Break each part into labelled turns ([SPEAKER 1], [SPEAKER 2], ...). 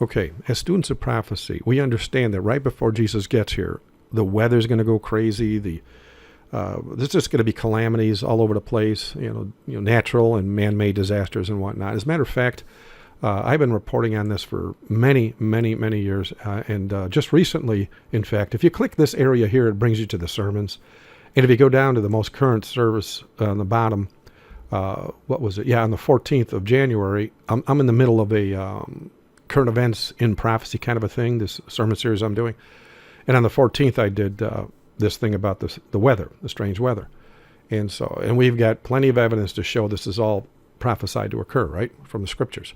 [SPEAKER 1] Okay, as students of prophecy, we understand that right before Jesus gets here, the weather's going to go crazy. There's just going to be calamities all over the place, natural and man-made disasters and whatnot. As a matter of fact, I've been reporting on this for many, many, many years. And just recently, in fact, if you click this area here, it brings you to the sermons. And if you go down to the most current service on the bottom, what was it? Yeah, on the 14th of January, I'm in the middle of a current events in prophecy kind of a thing, this sermon series I'm doing. And on the 14th, I did this thing about the weather, the strange weather. And we've got plenty of evidence to show this is all prophesied to occur, right, from the scriptures.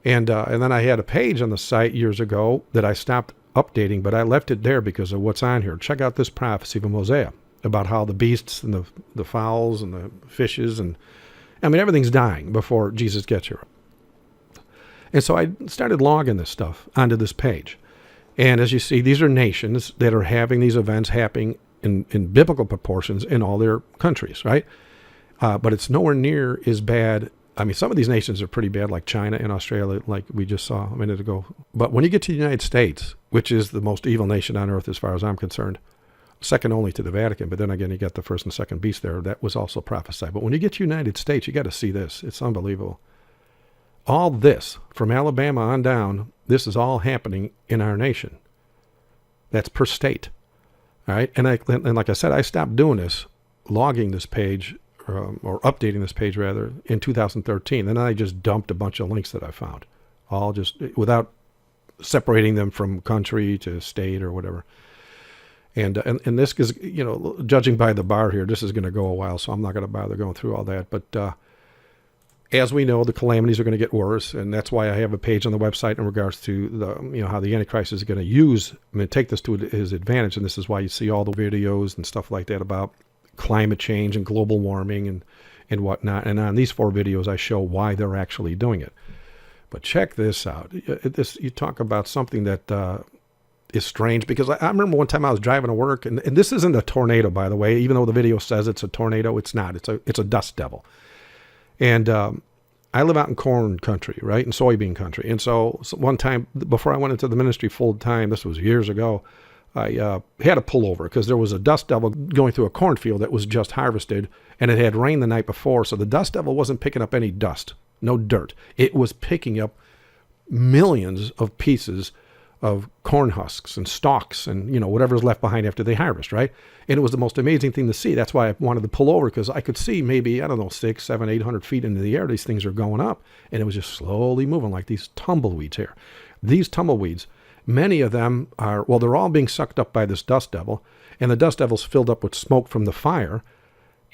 [SPEAKER 1] And then I had a page on the site years ago that I stopped updating, but I left it there because of what's on here. Check out this prophecy from Hosea about how the beasts and the fowls and the fishes and, everything's dying before Jesus gets here. And so I started logging this stuff onto this page. And as you see, these are nations that are having these events happening in biblical proportions in all their countries, right? But it's nowhere near as bad. Some of these nations are pretty bad, like China and Australia, like we just saw a minute ago. But when you get to the United States, which is the most evil nation on earth as far as I'm concerned, second only to the Vatican, but then again, you got the first and second beast there. That was also prophesied. But when you get to the United States, you got to see this. It's unbelievable. All this, from Alabama on down, this is all happening in our nation. That's per state. All right? And like I said, I stopped doing this, logging this page, or updating this page, rather, in 2013. And then I just dumped a bunch of links that I found, all just without separating them from country to state or whatever. And this is, judging by the bar here, this is going to go a while, so I'm not going to bother going through all that. But as we know, the calamities are going to get worse, and that's why I have a page on the website in regards to how the Antichrist is going to take this to his advantage. And this is why you see all the videos and stuff like that about climate change and global warming and whatnot. And on these 4 videos, I show why they're actually doing it. But check this out. You talk about something that is strange, because I remember one time I was driving to work, and this isn't a tornado, by the way, even though the video says it's a tornado. It's not. It's a dust devil. And I live out in corn country, right, in soybean country. And so one time, before I went into the ministry full time, this was years ago, I had to pull over because there was a dust devil going through a cornfield that was just harvested, and it had rained the night before. So the dust devil wasn't picking up any dust, no dirt. It was picking up millions of pieces of corn husks and stalks and, whatever's left behind after they harvest, right? And it was the most amazing thing to see. That's why I wanted to pull over, because I could see maybe, 600, 700, 800 feet into the air, these things are going up. And it was just slowly moving like these tumbleweeds here. These tumbleweeds, many of them they're all being sucked up by this dust devil. And the dust devil's filled up with smoke from the fire.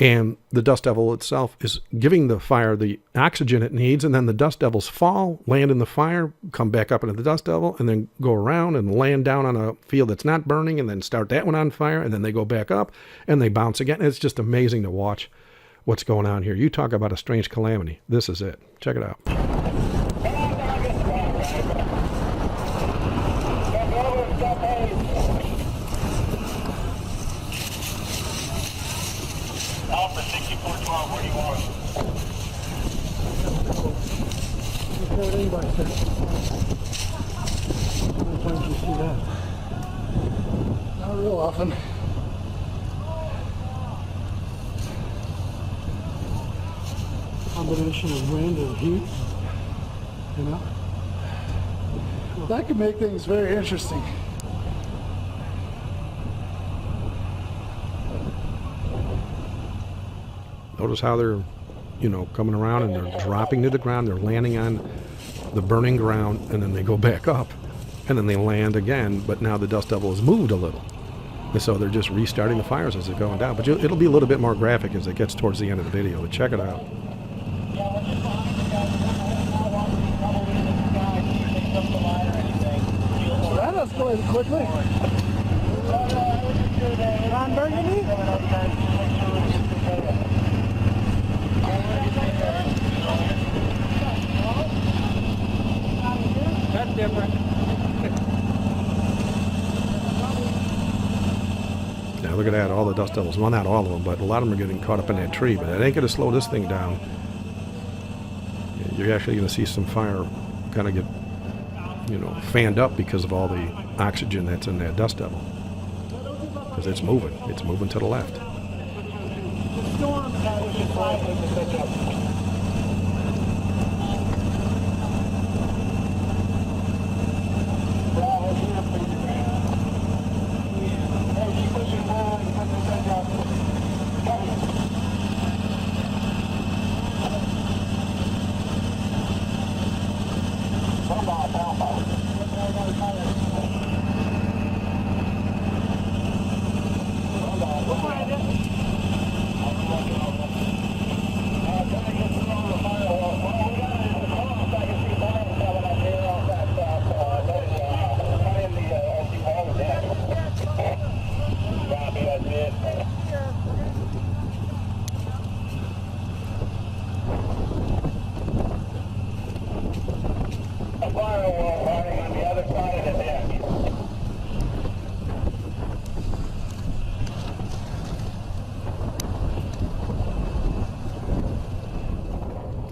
[SPEAKER 1] And the dust devil itself is giving the fire the oxygen it needs, and then the dust devils fall, land in the fire, come back up into the dust devil, and then go around and land down on a field that's not burning, and then start that one on fire, and then they go back up, and they bounce again. It's just amazing to watch what's going on here. You talk about a strange calamity. This is it. Check it out.
[SPEAKER 2] Sometimes you see that. Not real often. Combination of wind and heat, Well, that can make things very interesting.
[SPEAKER 1] Notice how they're, coming around and they're dropping to the ground. They're landing on the burning ground, and then they go back up, and then they land again. But now the dust devil has moved a little, and so they're just restarting the fires as they're going down. But it'll be a little bit more graphic as it gets towards the end of the video. But check it out.
[SPEAKER 2] Well, that escalated quickly. Ron Burgundy? That's different.
[SPEAKER 1] Now look at that, all the dust devils. Well, not all of them, but a lot of them are getting caught up in that tree. But that ain't going to slow this thing down. You're actually going to see some fire kind of get fanned up because of all the oxygen that's in that dust devil. Because it's moving. It's moving to the left.
[SPEAKER 2] The storm has slightly to pick up.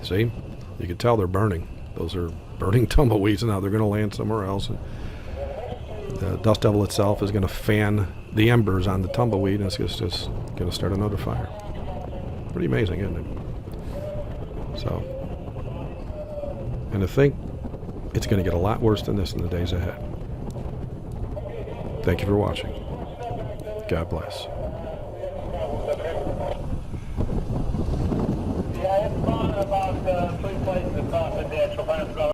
[SPEAKER 1] See, you can tell they're burning. Those are burning tumbleweeds. Now they're going to land somewhere else. And the dust devil itself is going to fan the embers on the tumbleweed, and it's just going to start another fire. Pretty amazing, isn't it? So, and to think it's going to get a lot worse than this in the days ahead. Thank you for watching. God bless.
[SPEAKER 2] Yeah, it's fun about 3 places across the ditch.